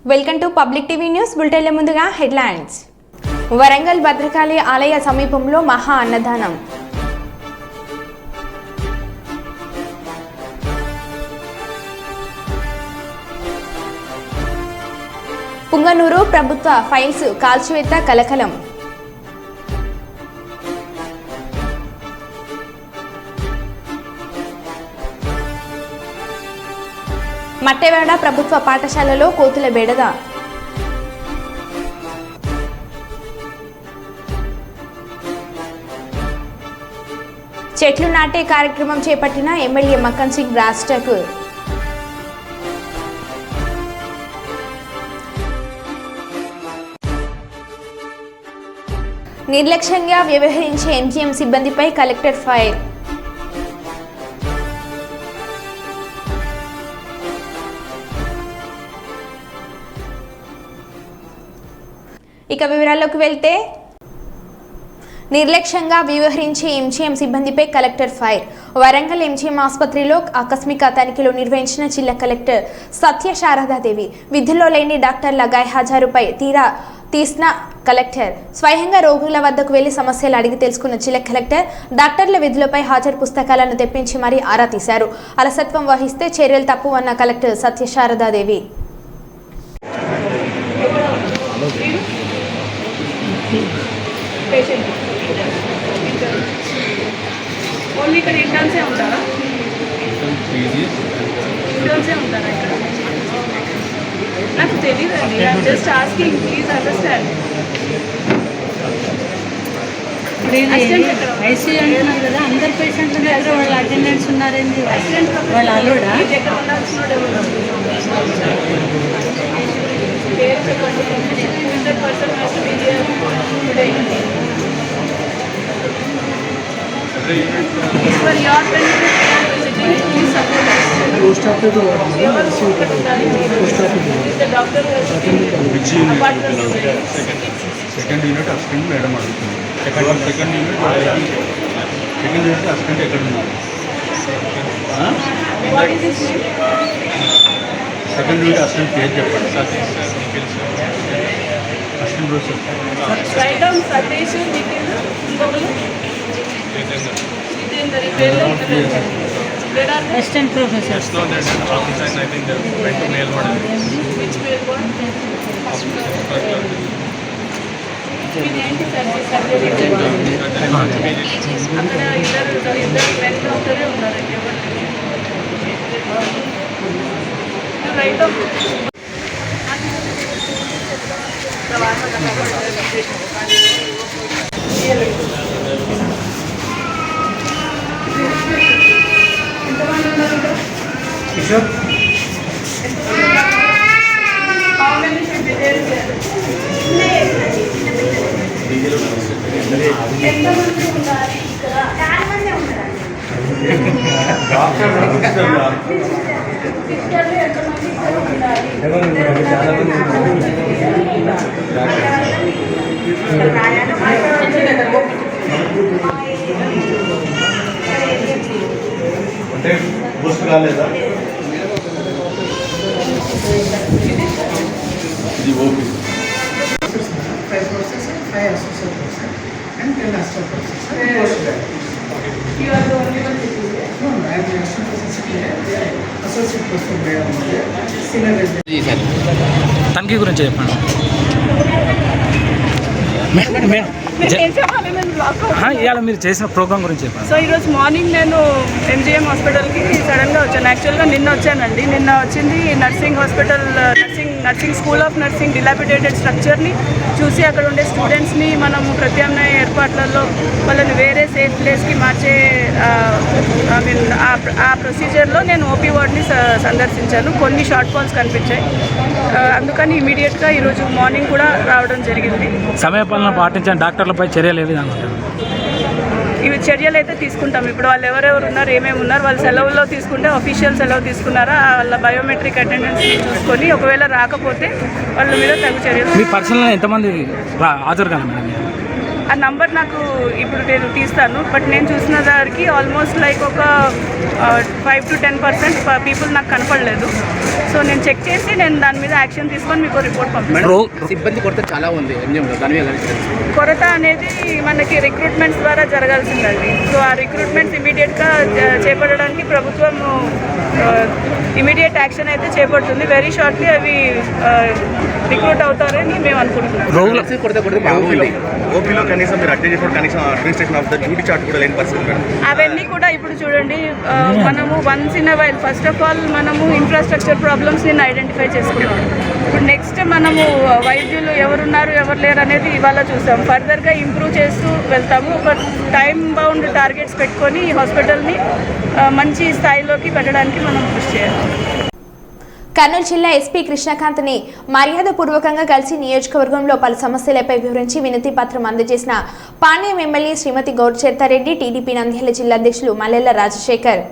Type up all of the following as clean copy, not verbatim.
Welcome to public TV news బులెటిన్ల ముందుగా headlines. Warangal Bhadrakali ఆలయ సమీపంలో మహా అన్నదానం. పుంగనూరు ప్రభుత్వ ఫైల్స్ కాల్చివేత కలకలం. మట్టెవాడ ప్రభుత్వ పాఠశాలలో కోతుల బెడద. చెట్లు నాటే కార్యక్రమం చేపట్టిన ఎమ్మెల్యే మక్కన్ సింగ్ రాజ్ ఠాకూర్. నిర్లక్ష్యంగా వ్యవహరించే ఎంజీఎం సిబ్బందిపై కలెక్టర్ ఫైర్. ఇక వివరాల్లోకి వెళ్తే, నిర్లక్ష్యంగా వ్యవహరించే ఎంజీఎం సిబ్బందిపై కలెక్టర్ ఫైర్. వరంగల్ ఎంజీఎం ఆసుపత్రిలో ఆకస్మిక తనిఖీలు నిర్వహించిన జిల్లా కలెక్టర్ సత్యశారదాదేవి. విధుల్లో లేని డాక్టర్ల గైర్హాజరుపై తీసిన కలెక్టర్ స్వయంగా రోగుల వద్దకు వెళ్లి సమస్యలు అడిగి తెలుసుకున్న జిల్లా కలెక్టర్ డాక్టర్ల విధులపై హాజరు పుస్తకాలను తెప్పించి మరీ ఆరా తీశారు. అలసత్వం వహిస్తే చర్యలు తప్పు అన్న కలెక్టర్ సత్యశారదాదేవి. ఓన్లీ ఇక్కడ ఇంటర్న్సే ఉంటారా? ఇంటర్న్సే ఉంటారా ఇక్కడ? నాకు తెలియదండి. I'm just asking, please understand. ICU అంటున్నారు కదా, అందరు పేషెంట్ల దగ్గర వాళ్ళ అటెండెన్స్ ఉన్నారండి. వాళ్ళ అల్లుడా దగ్గర ఉండాల్సిన పేరు చెప్పండి. 100% has to be here today. For your benefit, we are visiting. Please support us. Post office is the doctor who has been apart from the second unit assistant madam adugutundi. Second unit assistant ekkada unnaru? What is his name? Second unit assistant పేరు చెప్పండి. assistant professor. Write down Satish, Nikhil, ఇంకొకరు జితేందర్. ఈ పేర్లు where are they? Assistant professor. Which పేరు కూడా? ఇది ఏంటి surgery? అక్కడ ఇద్దరు మెన్ డాక్టరే ఉన్నారండి. ఎవరు రైట్ కిషోర్ అంటే బూస్ట్ కాలేదా? ఇది OP 5 processors, 5 associate processors, and 10 assistant processors. You are the only one who is there. No, I am the assistant processor here. They are associate professor there. Senior resident. తనిఖీ గురించి చెప్పండి. ఇవాళ మీరు చేసిన programme గురించి చెప్పండి. సో ఈరోజు morning నేను ఎంజీఎం హాస్పిటల్కి సడన్గా వచ్చాను. యాక్చువల్గా నిన్న వచ్చానండి. నిన్న వచ్చింది nursing hospital, nursing school of nursing dilapidated స్ట్రక్చర్ని చూసి అక్కడ ఉండే స్టూడెంట్స్ని మనము ప్రత్యామ్నాయ ఏర్పాట్లలో వాళ్ళని వేరే సేఫ్ ప్లేస్కి మార్చే ఆ ప్రొసీజర్లో నేను ఓపీ వార్డ్ని సందర్శించాను. కొన్ని షార్ట్ ఫాల్స్ కనిపించాయి. అందుకని ఇమీడియట్గా ఈరోజు మార్నింగ్ కూడా రావడం జరిగింది. సమయపాలన పాటించిన డాక్టర్లపై చర్యలు ఏవి అనుకుంటారు? ఇవి చర్యలు అయితే తీసుకుంటాం. ఇప్పుడు వాళ్ళు ఎవరెవరు ఉన్నారు, ఏమేమి ఉన్నారు, వాళ్ళు సెలవుల్లో తీసుకుంటే అఫీషియల్ సెలవు తీసుకున్నారా, వాళ్ళ బయోమెట్రిక్ అటెండెన్స్ చూసుకొని ఒకవేళ రాకపోతే వాళ్ళ మీద తగు చర్యలు. మీ పర్సనల్గా ఎంతమంది హాజరు కాదు మేడం? ఆ నంబర్ నాకు ఇప్పుడు నేను తీస్తాను. బట్ నేను చూసిన దానికి ఆల్మోస్ట్ లైక్ ఒక 5 to 10% పీపుల్ నాకు కనపడలేదు. సో నేను చెక్ చేసి నేను దాని మీద యాక్షన్ తీసుకొని మీకు రిపోర్ట్ పంపిస్తాను. సిబ్బంది కొరత చాలా ఉంది ఎంజిఎంలో, దాని మీద కొరత అనేది మనకి రిక్రూట్మెంట్స్ ద్వారా జరగాల్సిందండి. సో ఆ రిక్రూట్మెంట్స్ ఇమీడియట్గా చేపట్టడానికి ప్రభుత్వం ఇమీడియట్ యాక్షన్ అయితే చేపడుతుంది. వెరీ షార్ట్లీ అవి రిక్రూట్ అవుతారని మేము అనుకుంటున్నాం. ఓపీలో కనీసం మీరు అటెండ్ చేసిన కనీసం administration of the duty chart కూడా లేని పరిస్థితి. అవన్నీ కూడా ఇప్పుడు చూడండి, మనము once in a while first of all మనము ఇన్ఫ్రాస్ట్రక్చర్ ప్రాబ్లమ్స్ని ఐడెంటిఫై చేసుకున్నాం. ఇప్పుడు నెక్స్ట్ మనము వైద్యులు ఎవరున్నారు ఎవరు లేరు అనేది ఇవాళ చూసాం. ఫర్దర్గా ఇంప్రూవ్ చేస్తూ వెళ్తాము. ఒక టైం బౌండ్ టార్గెట్స్ పెట్టుకొని ఈ హాస్పిటల్ని మంచి స్థాయిలోకి పెట్టడానికి మనం కృషి చేయాలి. కర్నూలు జిల్లా ఎస్పీ కృష్ణకాంత్ని మర్యాదపూర్వకంగా కలిసి నియోజకవర్గంలో పలు సమస్యలపై వివరించి వినతి పత్రం అందజేసిన పాణ్యం ఎమ్మెల్యే శ్రీమతి గౌడ్ చరితారెడ్డి, టీడీపీ నంద్యాల జిల్లా అధ్యక్షులు మల్లెల రాజశేఖర్.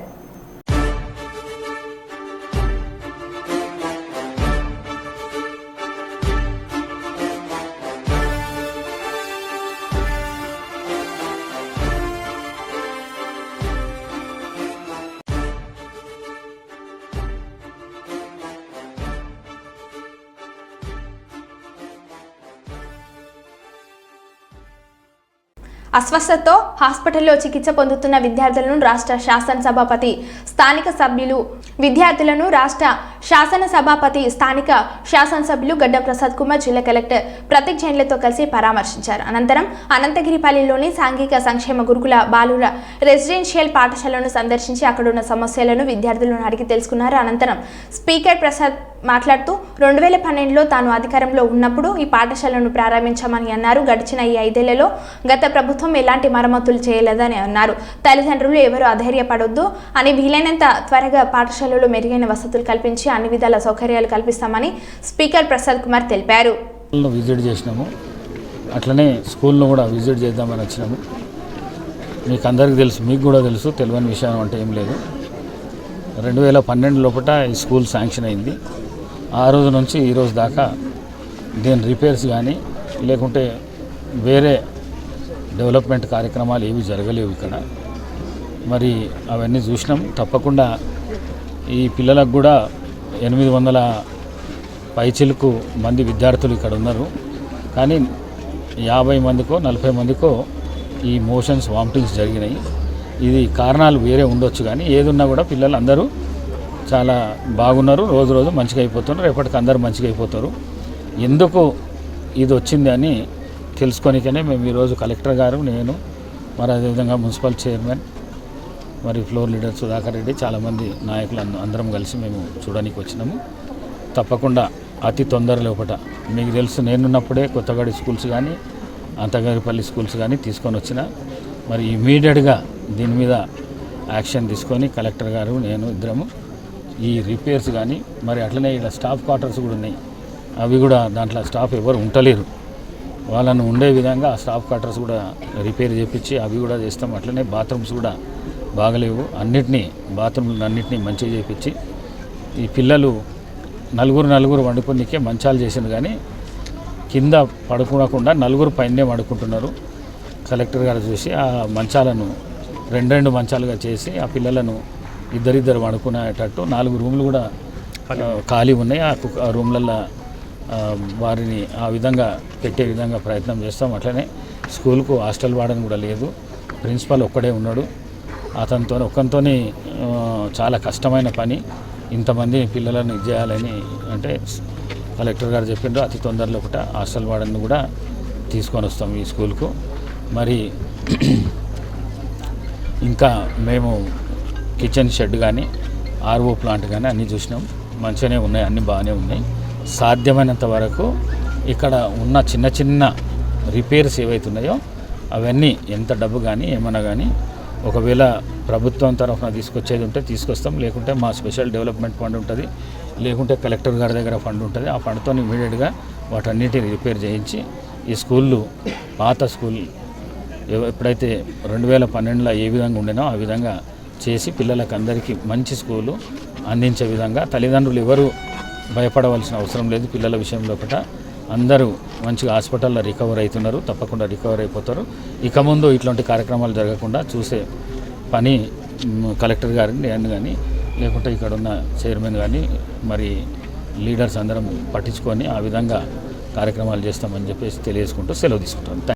అస్వస్థతతో హాస్పిటల్లో చికిత్స పొందుతున్న విద్యార్థులను రాష్ట్ర శాసనసభాపతి స్థానిక శాసనసభ్యులు గడ్డం ప్రసాద్ కుమార్ జిల్లా కలెక్టర్ ప్రతీక్ జైన్లతో కలిసి పరామర్శించారు. అనంతరం అనంతగిరిపల్లిలోని సాంఘిక సంక్షేమ గురుకుల బాలుర రెసిడెన్షియల్ పాఠశాలను సందర్శించి అక్కడున్న సమస్యలను విద్యార్థులను అడిగి తెలుసుకున్నారు. అనంతరం స్పీకర్ ప్రసాద్ మాట్లాడుతూ 2012లో తాను అధికారంలో ఉన్నప్పుడు ఈ పాఠశాలను ప్రారంభించామని అన్నారు. గడిచిన ఈ 5 ఏళ్లలో గత ప్రభుత్వం ఎలాంటి మరమ్మతులు చేయలేదని అన్నారు. తల్లిదండ్రులు ఎవరు అధైర్యపడొద్దు అని వీలైనంత త్వరగా పాఠశాలలో మెరుగైన వసతులు కల్పించి అన్ని విధాల సౌకర్యాలు కల్పిస్తామని స్పీకర్ ప్రసాద్ కుమార్ తెలిపారు. విజిట్ చేసినాము, అట్లనే స్కూల్లో కూడా విజిట్ చేద్దామని వచ్చినాము. మీకు అందరికీ తెలుసు, మీకు కూడా తెలుసు, తెలియని విషయం అంటే ఏం లేదు. 2012 లోపల ఈ స్కూల్ శాంక్షన్ అయింది. ఆ రోజు నుంచి ఈ రోజు దాకా దీని రిపేర్స్ కానీ లేకుంటే వేరే డెవలప్మెంట్ కార్యక్రమాలు ఏవి జరగలేవు ఇక్కడ. మరి అవన్నీ చూసినాం. తప్పకుండా ఈ పిల్లలకు కూడా 800 పైచిలకు మంది విద్యార్థులు ఇక్కడ ఉన్నారు. కానీ 50 మందికో 40 మందికో ఈ మోషన్స్ వామిటింగ్స్ జరిగినాయి. ఇది కారణాలు వేరే ఉండొచ్చు, కానీ ఏదున్నా కూడా పిల్లలు అందరూ చాలా బాగున్నారు. రోజు రోజు మంచిగా అయిపోతున్నారు. రేపటికి అందరూ మంచిగా అయిపోతారు. ఎందుకు ఇది వచ్చింది అని తెలుసుకొనికనే మేము ఈరోజు కలెక్టర్ గారు, నేను, మరి అదేవిధంగా మున్సిపల్ చైర్మన్, మరి ఫ్లోర్ లీడర్ సుధాకర్ రెడ్డి, చాలామంది నాయకులు అందరం కలిసి మేము చూడడానికి వచ్చినాము. తప్పకుండా అతి తొందర లోపల మీకు తెలుసు, నేనున్నప్పుడే కొత్తగడి స్కూల్స్ కానీ అంతగారిపల్లి స్కూల్స్ కానీ తీసుకొని వచ్చిన. మరి ఇమీడియట్గా దీని మీద యాక్షన్ తీసుకొని కలెక్టర్ గారు, నేను ఇద్దరము ఈ రిపేర్స్ కానీ, మరి అట్లనే ఇలా స్టాఫ్ క్వార్టర్స్ కూడా ఉన్నాయి, అవి కూడా దాంట్లో స్టాఫ్ ఎవరు ఉండలేరు, వాళ్ళను ఉండే విధంగా ఆ స్టాఫ్ క్వార్టర్స్ కూడా రిపేర్ చేయించి అవి కూడా చేస్తాం. అట్లనే బాత్రూమ్స్ కూడా బాగలేవు, బాత్రూమ్లన్నింటినీ మంచిగా చేయించి ఈ పిల్లలు నలుగురు వండుకొనికే మంచాలు చేసింది, కానీ కింద పడుకోకుండా 4 పైనే పడుకుంటున్నారు. కలెక్టర్ గారు చూసి ఆ మంచాలను 2 మంచాలుగా చేసి ఆ పిల్లలను ఇద్దరిద్దరు పడుకునేటట్టు 4 రూమ్లు కూడా ఖాళీ ఉన్నాయి. ఆ రూమ్లలో వారిని ఆ విధంగా పెట్టే విధంగా ప్రయత్నం చేస్తాం. అట్లనే స్కూల్కు హాస్టల్ వార్డెన్ కూడా లేదు, ప్రిన్సిపాల్ ఒక్కడే ఉన్నాడు. ఒక్కంతో చాలా కష్టమైన పని, ఇంతమంది పిల్లలను ఇది చేయాలని అంటే కలెక్టర్ గారు చెప్పిండ్రు. అతి తొందరలో ఒకట హాస్టల్ వార్డెన్ కూడా తీసుకొని వస్తాం ఈ స్కూల్కు. మరి ఇంకా మేము కిచెన్ షెడ్ కానీ ఆర్ఓ ప్లాంట్ కానీ అన్నీ చూసినాం, మంచిగానే ఉన్నాయి, అన్నీ బాగానే ఉన్నాయి. సాధ్యమైనంత వరకు ఇక్కడ ఉన్న చిన్న రిపేర్స్ ఏవైతున్నాయో అవన్నీ ఎంత డబ్బు కానీ ఏమన్నా కానీ ఒకవేళ ప్రభుత్వం తరఫున తీసుకొచ్చేది ఉంటే తీసుకొస్తాం, లేకుంటే మా స్పెషల్ డెవలప్మెంట్ ఫండ్ ఉంటుంది, లేకుంటే కలెక్టర్ గారి దగ్గర ఫండ్ ఉంటుంది. ఆ ఫండ్తో ఇమీడియట్గా వాటన్నిటిని రిపేర్ చేయించి ఈ స్కూళ్ళు పాత స్కూల్ ఎప్పుడైతే 2012లో ఏ విధంగా ఉండేనో ఆ విధంగా చేసి పిల్లలకు అందరికీ మంచి స్కూలు అందించే విధంగా తల్లిదండ్రులు ఎవరు భయపడవలసిన అవసరం లేదు. పిల్లల విషయంలో ఒకట అందరూ మంచిగా హాస్పిటల్లో రికవర్ అవుతున్నారు, తప్పకుండా రికవర్ అయిపోతారు. ఇక ముందు ఇట్లాంటి కార్యక్రమాలు జరగకుండా చూసే పని కలెక్టర్ గారిని నేను కానీ లేకుంటే ఇక్కడ ఉన్న చైర్మన్ కానీ మరి లీడర్స్ అందరం పట్టించుకొని ఆ విధంగా కార్యక్రమాలు చేస్తామని చెప్పేసి తెలియజేసుకుంటూ సెలవు తీసుకుంటాం.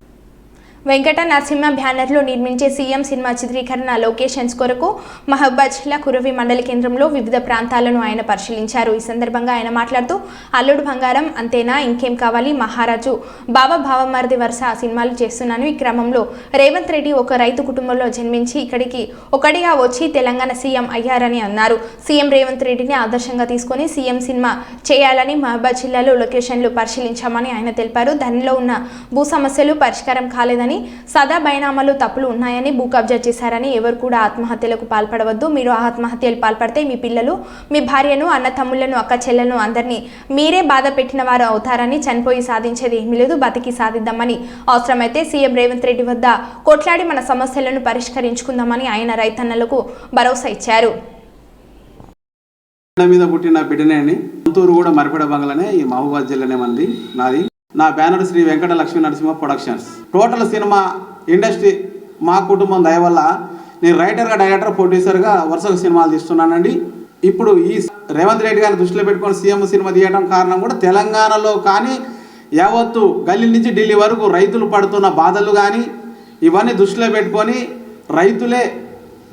వెంకట నరసింహ బ్యానర్లో నిర్మించే సీఎం సినిమా చిత్రీకరణ లొకేషన్స్ కొరకు మహబాద్ జిల్లా కురవి మండల కేంద్రంలో వివిధ ప్రాంతాలను ఆయన పరిశీలించారు. ఈ సందర్భంగా ఆయన మాట్లాడుతూ అల్లుడు బంగారం, అంతేనా, ఇంకేం కావాలి, మహారాజు, బాబా భావమరిది వరుస సినిమాలు చేస్తున్నాను. ఈ క్రమంలో రేవంత్ రెడ్డి ఒక రైతు కుటుంబంలో జన్మించి ఇక్కడికి ఒకటిగా వచ్చి తెలంగాణ సీఎం అయ్యారని అన్నారు. సీఎం రేవంత్ రెడ్డిని ఆదర్శంగా తీసుకొని సీఎం సినిమా చేయాలని మహబాద్ జిల్లాలో లొకేషన్లు పరిశీలించామని ఆయన తెలిపారు. దానిలో ఉన్న భూ సమస్యలు పరిష్కారం కాలేదని, సదా బైనామాలు తప్పులు ఉన్నాయని, భూ కబ్జా చేశారని, ఎవరు కూడా ఆత్మహత్యలకు పాల్పడవద్దు. మీరు ఆత్మహత్యలు పాల్పడితే మీ పిల్లలు, మీ భార్యను, అన్న తమ్ముళ్లను, అక్క చెల్లెలను అందరినీ మీరే బాధ పెట్టిన వారు అవుతారని, చనిపోయి సాధించేది ఏమీ లేదు, బతికి సాధిద్దామని, అవసరమైతే సీఎం రేవంత్ రెడ్డి వద్ద కొట్లాడి మన సమస్యలను పరిష్కరించుకుందామని ఆయన రైతన్నలకు భరోసా ఇచ్చారు. మీద పుట్టిన బిడ్డనేని సొంతూరు కూడా మరిపెడ బంగ్లానే ఈ మహబూబాద్ జిల్లానే మంది నాది. నా banner Shri Venkata Lakshmi Narasimha productions. Total cinema industry మా కుటుంబం దయ వల్ల నేను రైటర్గా, డైరెక్టర్, ప్రొడ్యూసర్గా వరుసగా సినిమాలు తీస్తున్నానండి. ఇప్పుడు ఈ రేవంత్ రెడ్డి గారిని దృష్టిలో పెట్టుకొని సీఎం సినిమా తీయడం కారణం కూడా తెలంగాణలో కానీ యావత్తు గల్లీ నుంచి ఢిల్లీ వరకు రైతులు పడుతున్న బాధలు కానీ ఇవన్నీ దృష్టిలో పెట్టుకొని రైతులే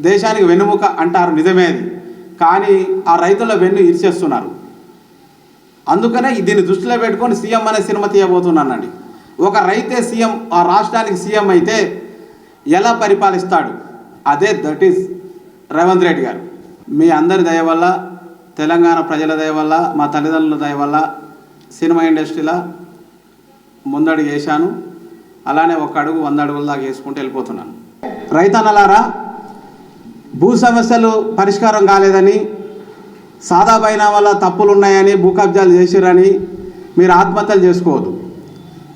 దేశానికి వెన్నుముక అంటారు, నిజమే అది. కానీ ఆ రైతుల వెన్ను ఇరిచేస్తున్నారు. అందుకనే దీన్ని దృష్టిలో పెట్టుకొని సీఎం అనే సినిమా తీయబోతున్నానండి. ఒక రైతే సీఎం, ఆ రాష్ట్రానికి సీఎం అయితే ఎలా పరిపాలిస్తాడు, అదే దట్ ఈస్ రేవంత్ రెడ్డి గారు. మీ అందరి దయ వల్ల, తెలంగాణ ప్రజల దయ వల్ల, మా తల్లిదండ్రుల దయ వల్ల సినిమా ఇండస్ట్రీలో ముందడుగు వేశాను. అలానే ఒక అడుగు 100 అడుగుల దాకా వేసుకుంటూ వెళ్ళిపోతున్నాను. రైతన్నలారా, భూ సమస్యలు పరిష్కారం కాలేదని, సాదా బైనామాల తప్పులు ఉన్నాయని, భూ కబ్జాలు చేసిరని మీరు ఆత్మహత్యలు చేసుకోవద్దు.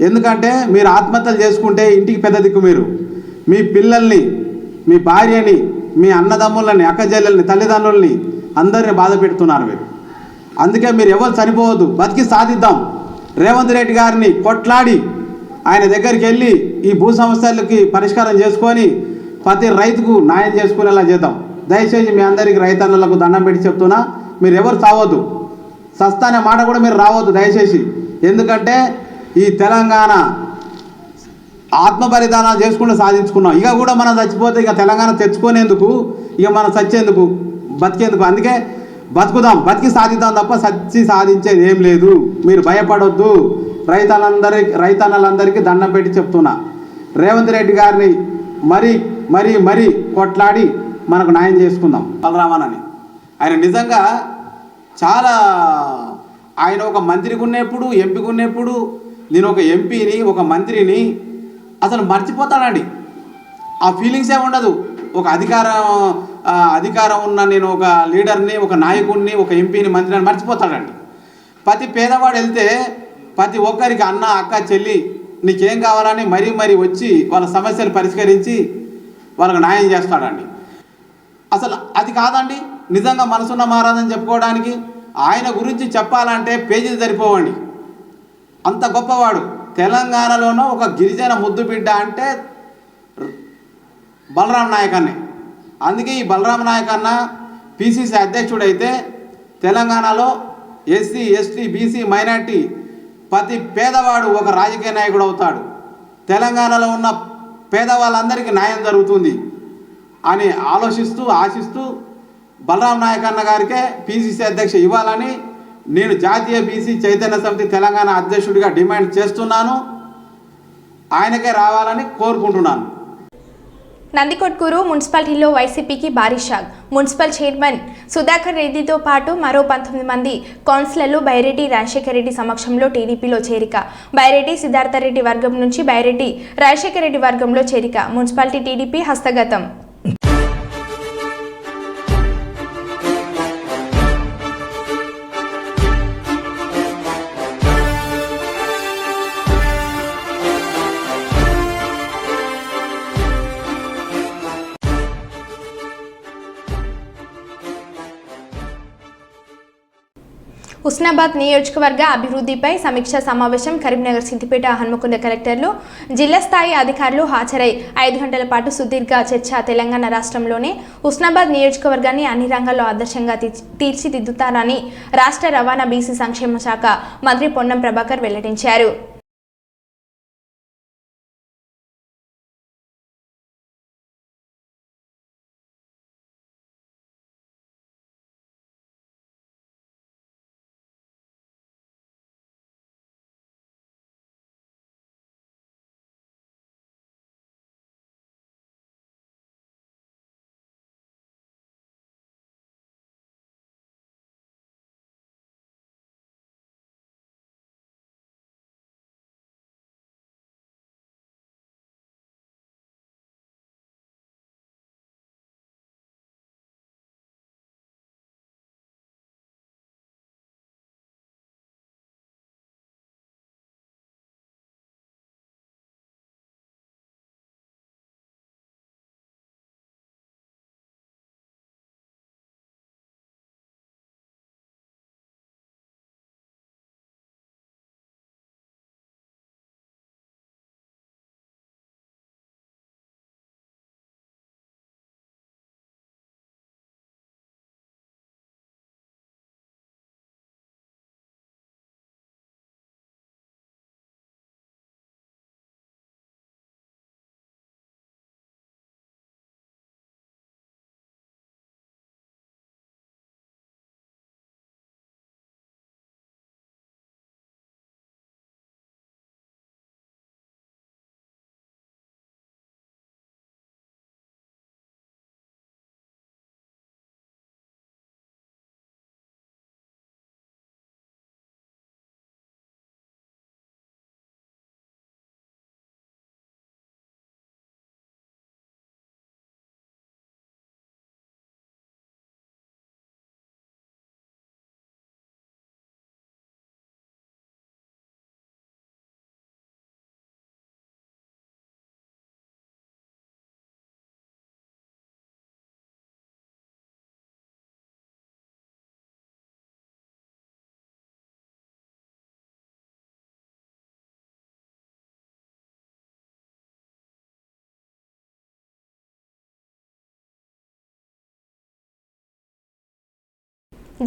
ఎందుకంటే మీరు ఆత్మహత్యలు చేసుకుంటే ఇంటికి పెద్ద దిక్కు. మీరు మీ పిల్లల్ని, మీ భార్యని, మీ అన్నదమ్ములని, అక్కజల్లెల్ని, తల్లిదండ్రుల్ని అందరిని బాధ పెడుతున్నారు మీరు. అందుకే మీరు ఎవరు చనిపోవద్దు, బతికి సాధిద్దాం. రేవంత్ రెడ్డి గారిని కొట్లాడి ఆయన దగ్గరికి వెళ్ళి ఈ భూ సమస్యలకి పరిష్కారం చేసుకొని ప్రతి రైతుకు న్యాయం చేసుకునేలా చేద్దాం. దయచేసి మీ అందరికీ రైతన్నలకు దండం పెట్టి చెప్తున్నా, మీరు ఎవరు చావద్దు, సస్తా అనే మాట కూడా మీరు రావద్దు దయచేసి. ఎందుకంటే ఈ తెలంగాణ ఆత్మ బలిదానాలు చేసుకుంటూ సాధించుకున్నాం. ఇక కూడా మనం చచ్చిపోతే ఇక తెలంగాణ తెచ్చుకునేందుకు, ఇక మనం చచ్చేందుకు, బతికేందుకు. అందుకే బతుకుదాం, బతికి సాధిద్దాం తప్ప సచ్చి సాధించేది ఏం లేదు. మీరు భయపడొద్దు. రైతన్నలందరికీ దండం పెట్టి చెప్తున్నా, రేవంత్ రెడ్డి గారిని మరీ మరీ మరీ కొట్లాడి మనకు న్యాయం చేసుకుందాం. బలరామన్ ఆయన నిజంగా చాలా, ఆయన ఒక మంత్రికి ఉన్నప్పుడు, ఎంపీకి ఉన్నప్పుడు, నేను ఒక ఎంపీని, ఒక మంత్రిని అసలు మర్చిపోతానండి. ఆ ఫీలింగ్సే ఉండదు. ఒక అధికారం ఉన్న నేను ఒక లీడర్ని, ఒక నాయకుడిని, ఒక ఎంపీని, మంత్రిని మర్చిపోతాడండి. ప్రతి పేదవాడు వెళ్తే ప్రతి ఒక్కరికి అన్న, అక్క, చెల్లి నీకేం కావాలని మరీ మరీ వచ్చి వాళ్ళ సమస్యలు పరిష్కరించి వాళ్ళకు న్యాయం చేస్తాడండి. అసలు అది కాదండి నిజంగా మనసున్న మహారాజని చెప్పుకోవడానికి. ఆయన గురించి చెప్పాలంటే పేజీలు సరిపోవండి, అంత గొప్పవాడు. తెలంగాణలోనూ ఒక గిరిజన ముద్దు బిడ్డ అంటే బలరాం నాయక్ అన్నే. అందుకే ఈ బలరాం నాయక్ అన్న పిసిసి అధ్యక్షుడైతే తెలంగాణలో ఎస్సీ, ఎస్టీ, బీసీ, మైనార్టీ ప్రతి పేదవాడు ఒక రాజకీయ నాయకుడు అవుతాడు. తెలంగాణలో ఉన్న పేదవాళ్ళందరికీ న్యాయం జరుగుతుంది అని ఆశిస్తూ బలరాం నాయక్ అన్న గారికే పిసిసి అధ్యక్ష ఇవ్వాలని నేను జాతీయ బీసీ చైతన్య సమితి తెలంగాణ అధ్యక్షుడిగా డిమాండ్ చేస్తున్నాను. ఆయనకే రావాలని కోరుకుంటున్నాను. నందికొట్కూరు మున్సిపాలిటీలో వైసీపీకి భారీ షాక్. మున్సిపల్ చైర్మన్ సుధాకర్ రెడ్డితో పాటు మరో 19 మంది కౌన్సిలర్లు బైరెడ్డి రాజశేఖర రెడ్డి సమక్షంలో టీడీపీలో చేరిక. బైరెడ్డి సిద్ధార్థరెడ్డి వర్గం నుంచి బైరెడ్డి రాజశేఖర రెడ్డి వర్గంలో చేరిక. మున్సిపాలిటీ టీడీపీ హస్తగతం. హుస్నాబాద్ నియోజకవర్గ అభివృద్ధిపై సమీక్షా సమావేశం కరీంనగర్ సిద్దిపేట హన్మకొండ కలెక్టర్లు జిల్లా స్థాయి అధికారులు హాజరై 5 గంటల పాటు సుదీర్ఘ చర్చ. తెలంగాణ రాష్ట్రంలోనే హుస్నాబాద్ నియోజకవర్గాన్ని అన్ని రంగాల్లో ఆదర్శంగా తీర్చిదిద్దుతారని రాష్ట్ర రవాణా బీసీ సంక్షేమ శాఖ మంత్రి పొన్నం ప్రభాకర్ వెల్లడించారు.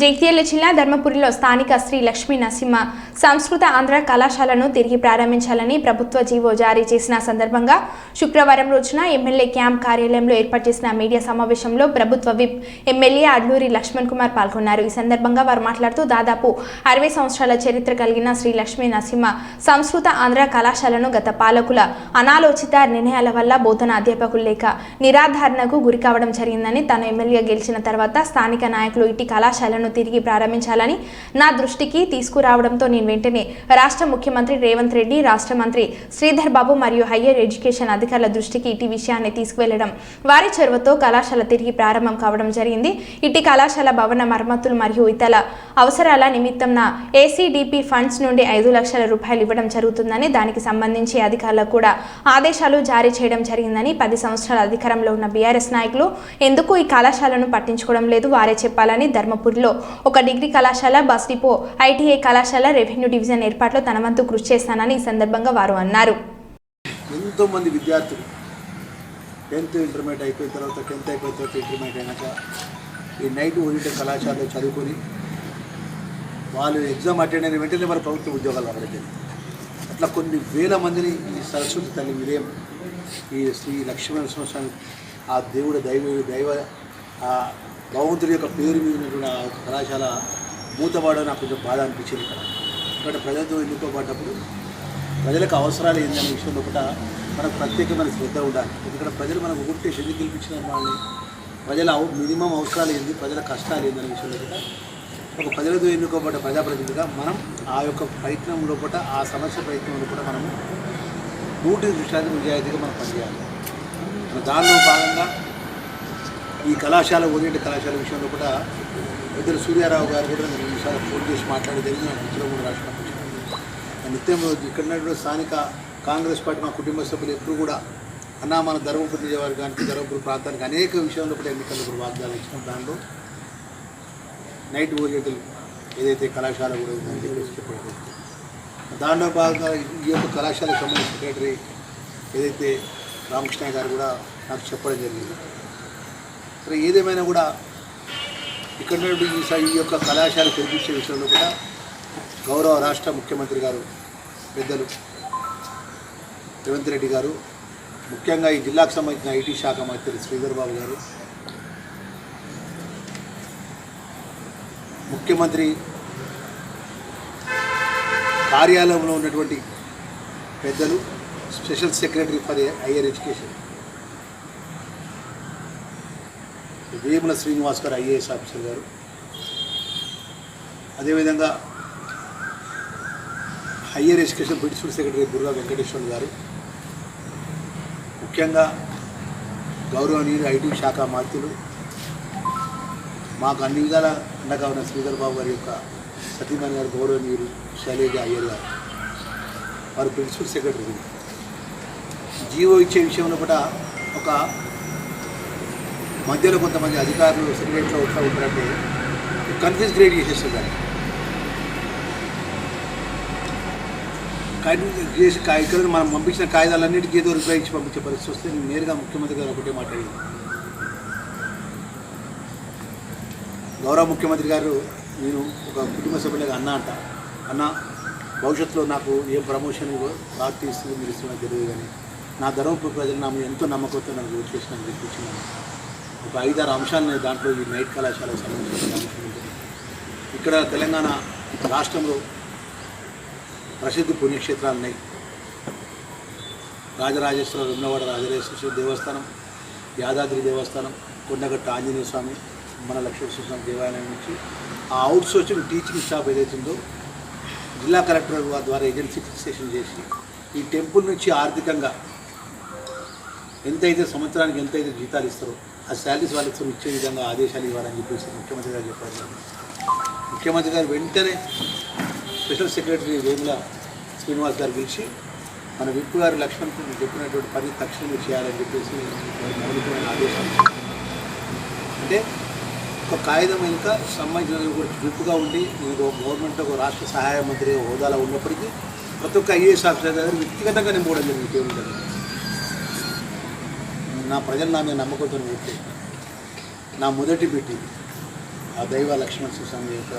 జగిత్యాల జిల్లా ధర్మపురిలో స్థానిక శ్రీ లక్ష్మీ నరసింహ సంస్కృత ఆంధ్ర కళాశాలను తిరిగి ప్రారంభించాలని ప్రభుత్వ జీవో జారీ చేసిన సందర్భంగా శుక్రవారం రోజున ఎమ్మెల్యే క్యాంప్ కార్యాలయంలో ఏర్పాటు చేసిన మీడియా సమావేశంలో ప్రభుత్వ విప్ ఎమ్మెల్యే అడ్లూరి లక్ష్మణ్ కుమార్ పాల్గొన్నారు. ఈ సందర్భంగా వారు మాట్లాడుతూ దాదాపు 60 సంవత్సరాల చరిత్ర కలిగిన శ్రీ లక్ష్మీ నరసింహ సంస్కృత ఆంధ్ర కళాశాలను గత పాలకుల అనాలోచిత నిర్ణయాల వల్ల బోధన అధ్యాపకులు లేక నిరాధారణకు గురి కావడం జరిగిందని, తాను ఎమ్మెల్యే గెలిచిన తర్వాత స్థానిక నాయకులు ఇటు కళాశాలను తిరిగి ప్రారంభించాలని నా దృష్టికి తీసుకురావడంతో నేను వెంటనే రాష్ట్ర ముఖ్యమంత్రి రేవంత్ రెడ్డి, రాష్ట్ర మంత్రి శ్రీధర్ బాబు మరియు హయ్యర్ ఎడ్యుకేషన్ అధికారుల దృష్టికి ఇటు విషయాన్ని తీసుకువెళ్లడం, వారి చొరవతో కళాశాల తిరిగి ప్రారంభం కావడం జరిగింది. ఇటు కళాశాల భవన మరమ్మతులు మరియు ఇతర అవసరాల నిమిత్తం నా ఏసీడీపీ ఫండ్స్ నుండి 5 లక్షల రూపాయలు ఇవ్వడం జరుగుతుందని, దానికి సంబంధించి అధికారులకు కూడా ఆదేశాలు జారీ చేయడం జరిగిందని, 10 సంవత్సరాల అధికారంలో ఉన్న బీఆర్ఎస్ నాయకులు ఎందుకు ఈ కళాశాలను పట్టించుకోవడం లేదు, వారే చెప్పాలని, ధర్మపురిలో ఒక డిగ్రీ కళాశాల, బస్ డిపో, ఐటీఐ కళాశాల, రెవెన్యూ డివిజన్ ఏర్పాట్లో తన వంతు కృషి చేస్తానని ఈ సందర్భంగా వారు అన్నారు. ఎంతోమంది విద్యార్థులు 10th ఇంటర్మీడియట్ అయిపోయిన తర్వాత 10th అయిపోయిన తర్వాత ఇంటర్మీడియట్ అయినాక ఈ నైట్ ఓరియంటెడ్ కళాశాలలో చదువుకొని వాళ్ళు ఎగ్జామ్ అటెండ్ అయిన వెంటనే మన ప్రభుత్వ ఉద్యోగాలు రావడం. అట్లా కొన్ని వేల మందిని ఈ సరస్వతి తల్లి విలయం, ఈ శ్రీ లక్ష్మీనరసింహస్వామి ఆ దేవుడు దైవ ఆ భగవంతుడి యొక్క పేరు మీద ఉన్నటువంటి ఆ కళాశాల మూతపడడం నాకు కొంచెం బాధ అనిపించింది. ఇక్కడ ప్రజలతో ఎన్నుకోబడ్డప్పుడు ప్రజలకు అవసరాలు ఏందనే విషయంలో కూడా మనకు ప్రత్యేకమైన శ్రద్ధ ఉండాలి. ఎందుకంటే ప్రజలు మనకు ఒకటే ఎందుకు గెలిపించిన వాళ్ళని, ప్రజల మినిమం అవసరాలు ఏంది, ప్రజల కష్టాలు ఏందనే విషయంలో కూడా ఒక ప్రజలతో ఎన్నుకోబడ్డ ప్రజాప్రతినిధిగా మనం ఆ యొక్క ప్రయత్నంలో కూడా ఆ సమస్య ప్రయత్నంలో కూడా మనము 100% నిజాయితీగా మనం పనిచేయాలి. దానిలో భాగంగా ఈ కళాశాల ఓరియంటెడ్ కళాశాల విషయంలో కూడా పెద్దలు సూర్యారావు గారు కూడా నేను 2 సార్లు ఫోన్ చేసి మాట్లాడి జరిగింది. నాకు ఉత్తరం కూడా రాష్ట్రం నిత్యం ఇక్కడ స్థానిక కాంగ్రెస్ పార్టీ మా కుటుంబ సభ్యులు ఎప్పుడు కూడా అన్నా మన ధర్మపురి నియోజకవర్గానికి, ధర్మపురి ప్రాంతానికి అనేక విషయాల్లో కూడా ఎన్నికల్లో కూడా వాగ్దానం ఇచ్చిన దానిలో నైట్ ఓరియంటల్ ఏదైతే కళాశాల కూడా ఉందని చెప్పేసి చెప్పడం. దానిలో భాగంగా ఈ యొక్క కళాశాలకు సంబంధించిన సెక్రటరీ ఏదైతే రామకృష్ణ గారు కూడా నాకు చెప్పడం జరిగింది. సరే ఏదేమైనా కూడా ఇక్కడ ఈ యొక్క కళాశాల తెరిపించే విషయంలో కూడా గౌరవ రాష్ట్ర ముఖ్యమంత్రి గారు పెద్దలు రేవంత్ రెడ్డి గారు, ముఖ్యంగా ఈ జిల్లాకు సంబంధించిన ఐటీ శాఖ మంత్రి శ్రీధర్ బాబు గారు, ముఖ్యమంత్రి కార్యాలయంలో ఉన్నటువంటి పెద్దలు, special secretary for higher education Vemula Srinivas గారు ఐఏఎస్ ఆఫీసర్ గారు, అదేవిధంగా higher education principal secretary Burra Venkateshwar గారు, ముఖ్యంగా గౌరవనీయులు ఐటీ శాఖ మంత్రులు, మాకు అన్ని విధాల అండగా ఉన్న శ్రీధర్ బాబు గారి యొక్క సతీమణి గారు గౌరవనీయులు శైలేజ అయ్యర్ గారు, వారు ప్రిన్సిపల్ సెక్రటరీ. జీవో ఇచ్చే విషయంలో కూడా ఒక మధ్యలో కొంతమంది అధికారులు సెక్రటరీలో వస్తూ ఉంటారంటే కన్ఫ్యూజ్ క్రియేట్ చేసేస్తారు. ఇక్కడ మనం పంపించిన కాగితాలన్నిటికీ ఏదో రిప్లై ఇచ్చి పంపించే పరిస్థితి వస్తే నేను నేరుగా ముఖ్యమంత్రి గారు ఒకటే మాట్లాడింది. గౌరవ ముఖ్యమంత్రి గారు, నేను ఒక కుటుంబ సభ్యులుగా అన్న భవిష్యత్తులో నాకు ఏం ప్రమోషన్ పార్టీ ఇస్తుంది మీరు ఇస్తున్నా తెలియదు, కానీ నా ధర్మపురి ప్రజలు నా మీద ఎంతో నమ్మకంతో నాకు ఓటు చేసినాను తెప్పించినాను. ఒక 5-6 అంశాలను దాంట్లో ఈ నైట్ కళాశాలకు సంబంధించిన అంశం ఉంటుంది. ఇక్కడ తెలంగాణ రాష్ట్రంలో ప్రసిద్ధ పుణ్యక్షేత్రాలు ఉన్నాయి. రాజరాజేశ్వర వెమ్లవాడ రాజరాజేశ్వర దేవస్థానం, యాదాద్రి దేవస్థానం, కొండగట్ట ఆంజనేయ స్వామి, మన లక్ష్మీనరసింహ స్వామి దేవాలయం నుంచి ఆ అవుట్ సోర్సింగ్ టీచింగ్ స్టాఫ్ ఏదైతుందో జిల్లా కలెక్టర్ ద్వారా ఏజెన్సీ ఫిక్సేషన్ చేసి ఈ టెంపుల్ నుంచి ఆర్థికంగా ఎంతైతే సంవత్సరానికి ఎంతైతే జీతాలు ఇస్తారో ఆ శాలరీస్ వాళ్ళకి ఇచ్చే విధంగా ఆదేశాలు ఇవ్వాలని చెప్పేసి ముఖ్యమంత్రి గారు చెప్పారు. ముఖ్యమంత్రి గారు వెంటనే స్పెషల్ సెక్రటరీ వేముల శ్రీనివాస్ గారు పిలిచి మన విప్ గారు లక్ష్మణ్ చెప్పినటువంటి పని తక్షణమే చేయాలని చెప్పేసి మౌలికమైన ఆదేశాలు. అంటే ఒక కాగితం వెనుక సంబంధించిన విప్పుగా ఉండి నేను గవర్నమెంట్ ఒక రాష్ట్ర సహాయ మంత్రి హోదాలో ఉన్నప్పటికీ ప్రతి ఒక్క ఐఏఎస్ ఆఫీసర్ దగ్గర వ్యక్తిగతంగా నేను పోవడం జరిగింది. కేవలం నా ప్రజలు నా మీద నమ్మకంతో ఓట్లు నా మొదటి పెట్టి ఆ దైవ లక్ష్మణ స్వామి యొక్క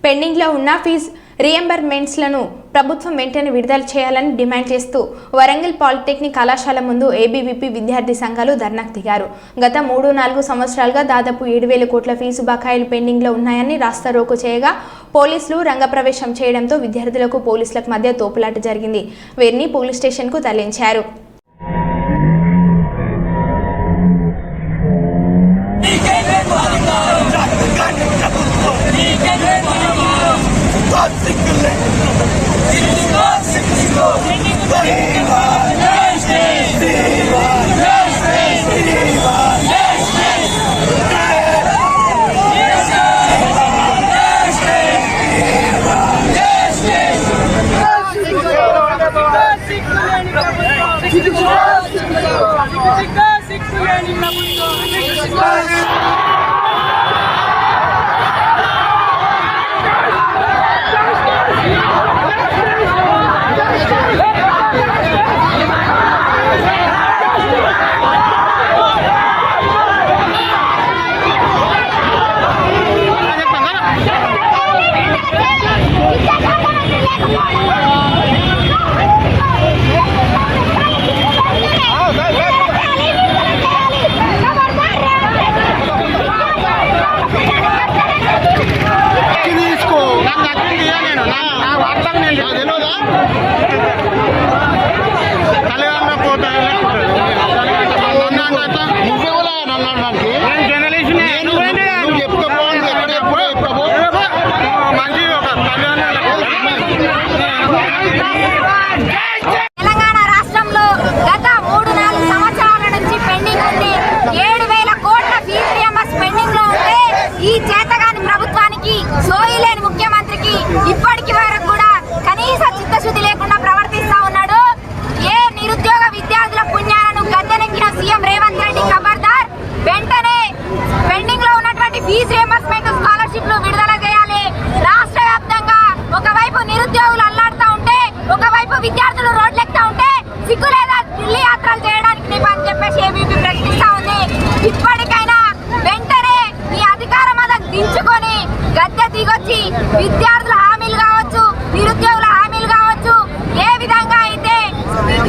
పెండింగ్లో ఉన్న ఫీజు రియంబర్మెంట్స్లను ప్రభుత్వం వెంటనే విడుదల చేయాలని డిమాండ్ చేస్తూ వరంగల్ పాలిటెక్నిక్ కళాశాల ముందు ఏబీవీపీ విద్యార్థి సంఘాలు ధర్నాకు దిగారు. గత 3-4 సంవత్సరాలుగా దాదాపు 7,000 కోట్ల ఫీజు బకాయిలు పెండింగ్లో ఉన్నాయని రాస్తారోకో చేయగా పోలీసులు రంగప్రవేశం చేయడంతో విద్యార్థులకు పోలీసులకు మధ్య తోపులాట జరిగింది. వీరిని పోలీస్ స్టేషన్కు తరలించారు. తెలంగాణ రాష్ట్రంలో గత 3-4 సంవత్సరాల నుంచి పెండింగ్ ఉంది. 7,000 కోట్ల ఫీజు రియంబర్స్ పెండింగ్ లో ఉంటే ఈ చేతగాని ప్రభుత్వానికి, సోయి లేని ముఖ్యమంత్రికి ఇప్పటికి వరకు కూడా కనీస చిత్తశుద్ధి లేకుండా విద్యార్థులు రోడ్లెక్కుతా ఉంటే సిగ్గు లేదా ఢిల్లీ యాత్రలు చేయడానికి నీకు అని చెప్పేసి ఏబీపీ ప్రశ్నిస్తా ఉంది. ఇప్పటికైనా వెంటనే ఈ అధికార మదం దించుకొని గద్దె దిగొచ్చి విద్యార్థుల హామీలు కావచ్చు, నిరుద్యోగుల హామీలు కావచ్చు, ఏ విధంగా అయితే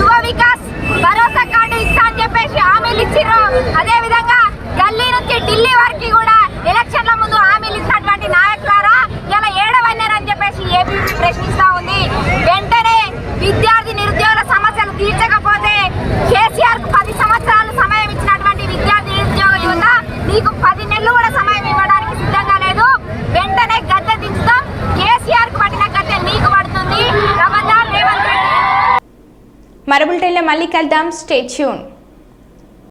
యువ వికాస్ భరోసా కార్డు ఇస్తా అని చెప్పేసి హామీలు ఇచ్చిర్రు, అదే విధంగా ఢిల్లీ నుంచి ఢిల్లీ వరకు కూడా ఎలక్షన్ల ముందు హామీలు ఇచ్చినటువంటి నాయకులారా ఇలా ఏడవన్నారని చెప్పేసి ఏబీపీ ప్రశ్నిస్తా ఉంది. వెంటనే విద్యార్థి నిరుద్యోగుల సమస్యలు తీర్చకపోతే కేసీఆర్ కు 10 సంవత్సరాలు సమయం ఇచ్చినటువంటి విద్యార్థి నిరుద్యోగ యువత నీకు 10 నెలలు కూడా సమయం ఇవ్వడానికి సిద్ధంగా లేదు. వెంటనే గద్దె దించుతాం. కేసీఆర్ కు పట్టిన గద్దె నీకు పడుతుంది. రేవంత్ రెడ్డి. మరో బులెటిన్లో మళ్ళీ కలుద్దాం. Stay tune.